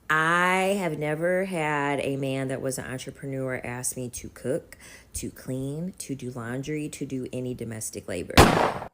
I have never had a man that was an entrepreneur ask me to cook, to clean, to do laundry, to do any domestic labor.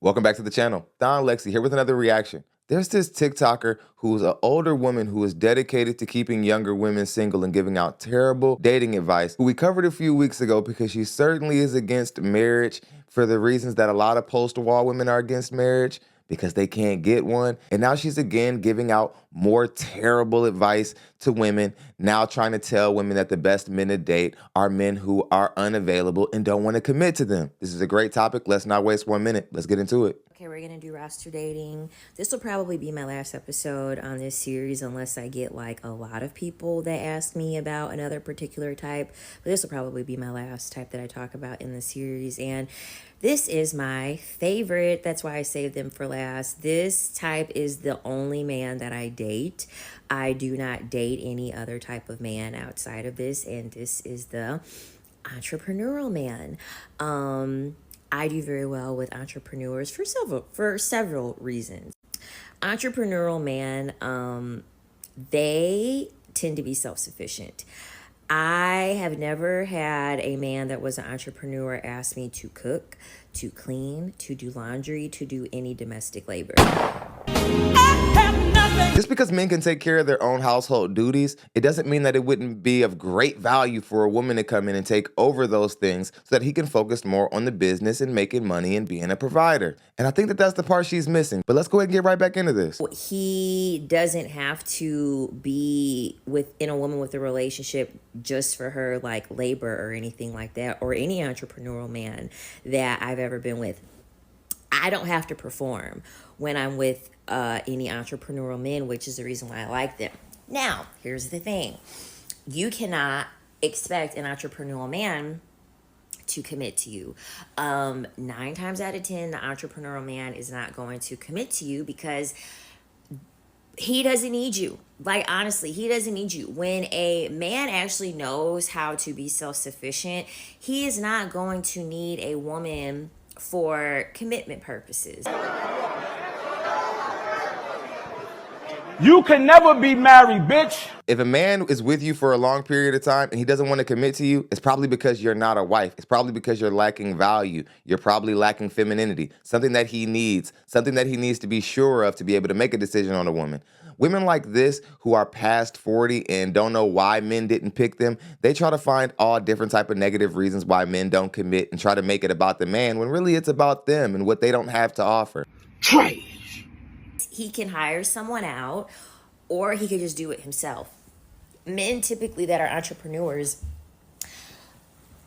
Welcome back to the channel. ThonLexy here with another reaction. There's this TikToker who's an older woman who is dedicated to keeping younger women single and giving out terrible dating advice, who we covered a few weeks ago because she certainly is against marriage for the reasons that a lot of post-war women are against marriage, because they can't get one. And now she's again giving out more terrible advice to women, now trying to tell women that the best men to date are men who are unavailable and don't want to commit to them. This is a great topic. Let's not waste 1 minute. Let's get into it. Okay, we're gonna do roster dating. This will probably be my last episode on this series unless I get like a lot of people that ask me about another particular type. But this will probably be my last type that I talk about in the series. And this is my favorite. That's why I saved them for last. This type is the only man that I date. I do not date any other type of man outside of this. And this is the entrepreneurial man. I do very well with entrepreneurs for several reasons. Entrepreneurial man, they tend to be self-sufficient. I have never had a man that was an entrepreneur ask me to cook, to clean, to do laundry, to do any domestic labor. Just because men can take care of their own household duties, it doesn't mean that it wouldn't be of great value for a woman to come in and take over those things so that he can focus more on the business and making money and being a provider. And I think that that's the part she's missing. But let's go ahead and get right back into this. He doesn't have to be within a woman with a relationship just for her like labor or anything like that, or any entrepreneurial man that I've ever been with. I don't have to perform when I'm with any entrepreneurial men, which is the reason why I like them. Now, here's the thing. You cannot expect an entrepreneurial man to commit to you. 9 times out of 10, the entrepreneurial man is not going to commit to you because he doesn't need you. Like, honestly, he doesn't need you. When a man actually knows how to be self-sufficient, he is not going to need a woman for commitment purposes. You can never be married, bitch. If a man is with you for a long period of time and he doesn't want to commit to you, it's probably because you're not a wife. It's probably because you're lacking value. You're probably lacking femininity, something that he needs to be sure of to be able to make a decision on a woman. Women like this who are past 40 and don't know why men didn't pick them, they try to find all different type of negative reasons why men don't commit and try to make it about the man when really it's about them and what they don't have to offer. Trash. He can hire someone out, or he could just do it himself. Men typically that are entrepreneurs,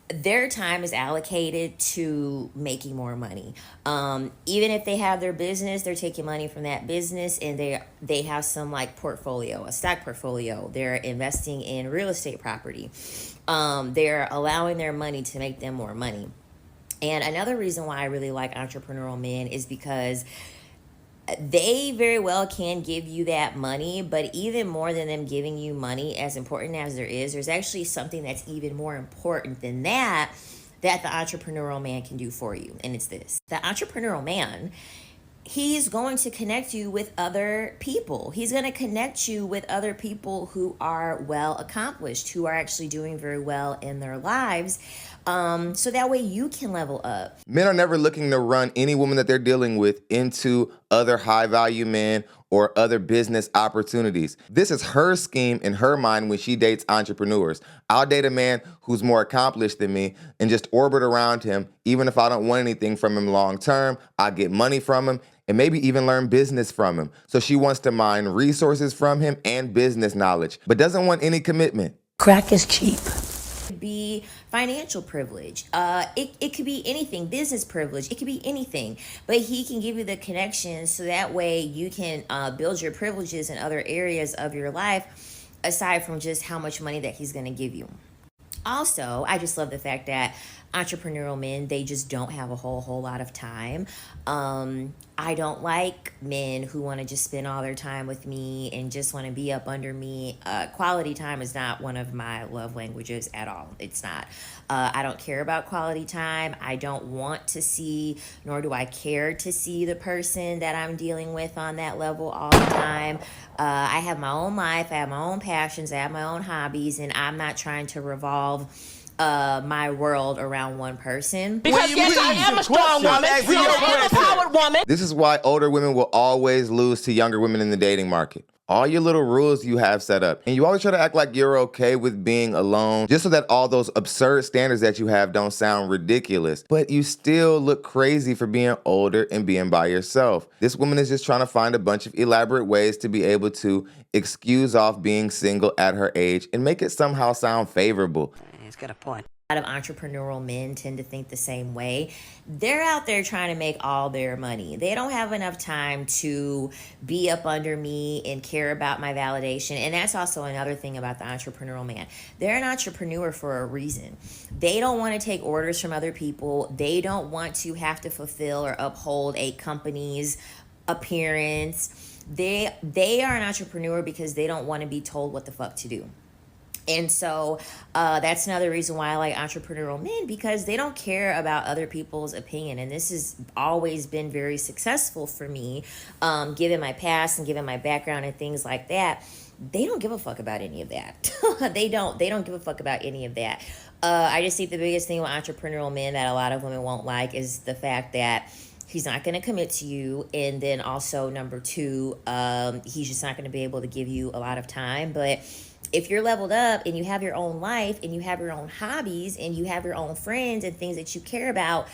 their time is allocated to making more money. Even if they have their business, they're taking money from that business and they have some like portfolio, a stock portfolio. They're investing in real estate property. They're allowing their money to make them more money. And another reason why I really like entrepreneurial men is because they very well can give you that money, but even more than them giving you money, as important as there's actually something that's even more important than that the entrepreneurial man can do for you. And it's this. The entrepreneurial man, he's going to connect you with other people. He's going to connect you with other people who are well accomplished, who are actually doing very well in their lives. So that way you can level up. Men are never looking to run any woman that they're dealing with into other high value men or other business opportunities. This is her scheme in her mind when she dates entrepreneurs. I'll date a man who's more accomplished than me and just orbit around him. Even if I don't want anything from him long term, I'll get money from him and maybe even learn business from him. So she wants to mine resources from him and business knowledge, but doesn't want any commitment. Crack is cheap. Be financial privilege. It could be anything, business privilege. It could be anything, but he can give you the connections so that way you can build your privileges in other areas of your life aside from just how much money that he's going to give you. Also, I just love the fact that entrepreneurial men, they just don't have a whole lot of time. I don't like men who want to just spend all their time with me and just want to be up under me. Quality time is not one of my love languages at all. It's not. I don't care about quality time. I don't want to see, nor do I care to see the person that I'm dealing with on that level all the time. I have my own life. I have my own passions. I have my own hobbies, and I'm not trying to revolve my world around one person. Because yes, I am a strong woman. I am a empowered woman. This is why older women will always lose to younger women in the dating market. All your little rules you have set up. And you always try to act like you're okay with being alone just so that all those absurd standards that you have don't sound ridiculous. But you still look crazy for being older and being by yourself. This woman is just trying to find a bunch of elaborate ways to be able to excuse off being single at her age and make it somehow sound favorable. He's got a point. A lot of entrepreneurial men tend to think the same way. They're out there trying to make all their money. They don't have enough time to be up under me and care about my validation. And that's also another thing about the entrepreneurial man. They're an entrepreneur for a reason. They don't want to take orders from other people. They don't want to have to fulfill or uphold a company's appearance. They are an entrepreneur because they don't want to be told what the fuck to do. And so that's another reason why I like entrepreneurial men, because they don't care about other people's opinion. And this has always been very successful for me, given my past and given my background and things like that. They don't give a fuck about any of that. They don't give a fuck about any of that. I just think the biggest thing with entrepreneurial men that a lot of women won't like is the fact that he's not going to commit to you. And then also, number two, he's just not going to be able to give you a lot of time. But if you're leveled up and you have your own life and you have your own hobbies and you have your own friends and things that you care about,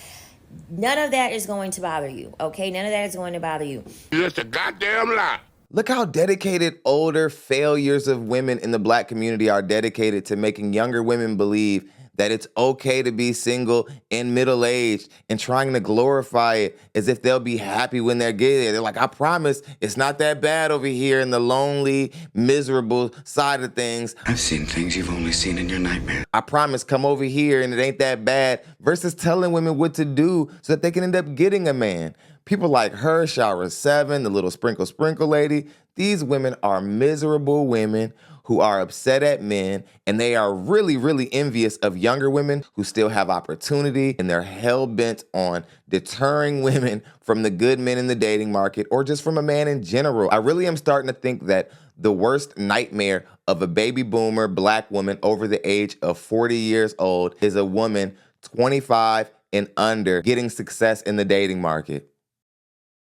none of that is going to bother you, okay? None of that is going to bother you. It's a goddamn lie. Look how dedicated older failures of women in the Black community are dedicated to making younger women believe that it's okay to be single and middle-aged and trying to glorify it as if they'll be happy when they're gay. They're like, I promise it's not that bad over here in the lonely, miserable side of things. I've seen things you've only seen in your nightmares. I promise come over here and it ain't that bad, versus telling women what to do so that they can end up getting a man. People like her, Shower 7, the little sprinkle lady, these women are miserable women who are upset at men, and they are really envious of younger women who still have opportunity, and they're hell-bent on deterring women from the good men in the dating market or just from a man in general. I really am starting to think that the worst nightmare of a baby boomer Black woman over the age of 40 years old is a woman 25 and under getting success in the dating market.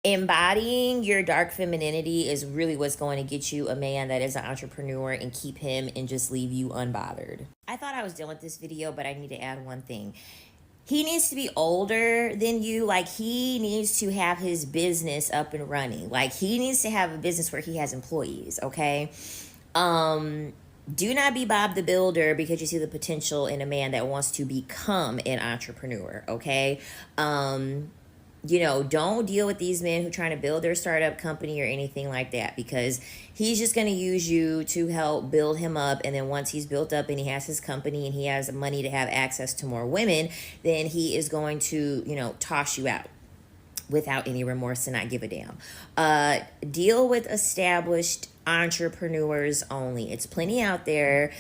Embodying your dark femininity is really what's going to get you a man that is an entrepreneur and keep him and just leave you unbothered. I thought I was done with this video, but I need to add one thing. He needs to be older than you. Like, he needs to have his business up and running. Like, he needs to have a business where he has employees, okay? Do not be Bob the Builder because you see the potential in a man that wants to become an entrepreneur, okay? You know, don't deal with these men who are trying to build their startup company or anything like that, because he's just going to use you to help build him up. And then once he's built up and he has his company and he has money to have access to more women, then he is going to, you know, toss you out without any remorse and not give a damn. Deal with established entrepreneurs only. It's plenty out there.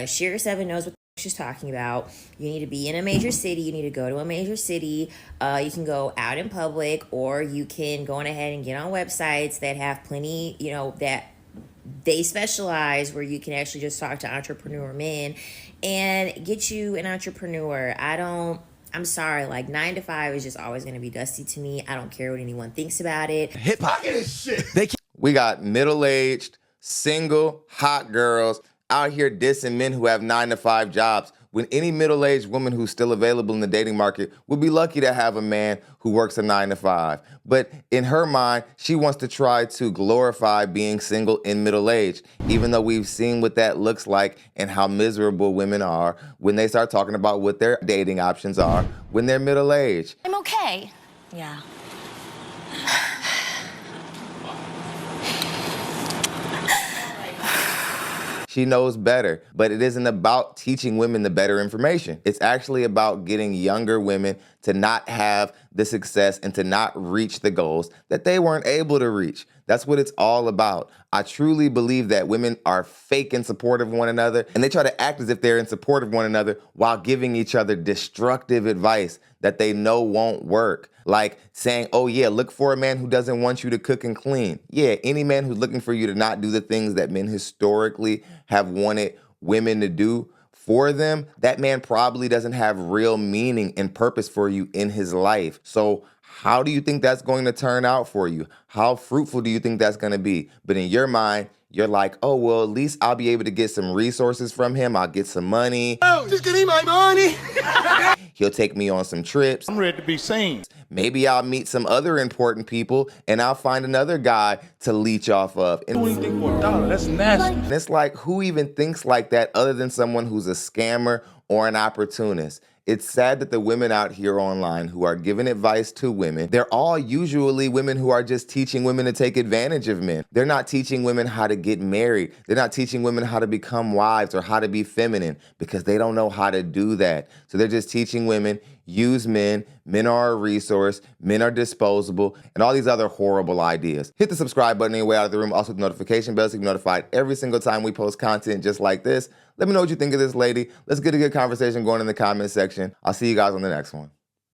SHURE 7 knows what she's talking about. You need to be in a major city. You need to go to a major city. You can go out in public, or you can go on ahead and get on websites that have plenty, you know, that they specialize where you can actually just talk to entrepreneur men and get you an entrepreneur. I'm sorry, like 9 to 5 is just always going to be dusty to me. I don't care what anyone thinks about it. Hip hop. We got middle-aged, single, hot girls out here dissing men who have 9 to 5 jobs, when any middle-aged woman who's still available in the dating market would be lucky to have a man who works a 9 to 5. But in her mind, she wants to try to glorify being single in middle age, even though we've seen what that looks like and how miserable women are when they start talking about what their dating options are when they're middle-aged. I'm okay. Yeah. She knows better. But it isn't about teaching women the better information. It's actually about getting younger women to not have the success and to not reach the goals that they weren't able to reach. That's what it's all about. I truly believe that women are fake in support of one another, and they try to act as if they're in support of one another while giving each other destructive advice that they know won't work. Like saying, oh yeah, look for a man who doesn't want you to cook and clean. Yeah, any man who's looking for you to not do the things that men historically have wanted women to do for them, that man probably doesn't have real meaning and purpose for you in his life. So how do you think that's going to turn out for you? How fruitful do you think that's going to be? But in your mind, you're like, oh, well, at least I'll be able to get some resources from him. I'll get some money. Oh, just give me my money. He'll take me on some trips. I'm ready to be seen. Maybe I'll meet some other important people and I'll find another guy to leech off of. And Anything for $1, that's nasty. it's like, who even thinks like that other than someone who's a scammer or an opportunist? It's sad that the women out here online who are giving advice to women, they're all usually women who are just teaching women to take advantage of men. They're not teaching women how to get married. They're not teaching women how to become wives or how to be feminine because they don't know how to do that. So they're just teaching women, use men, men are a resource, men are disposable, and all these other horrible ideas. Hit the subscribe button anyway out of the room, also the notification bell so you can be notified every single time we post content just like this. Let me know what you think of this lady. Let's get a good conversation going in the comment section. I'll see you guys on the next one.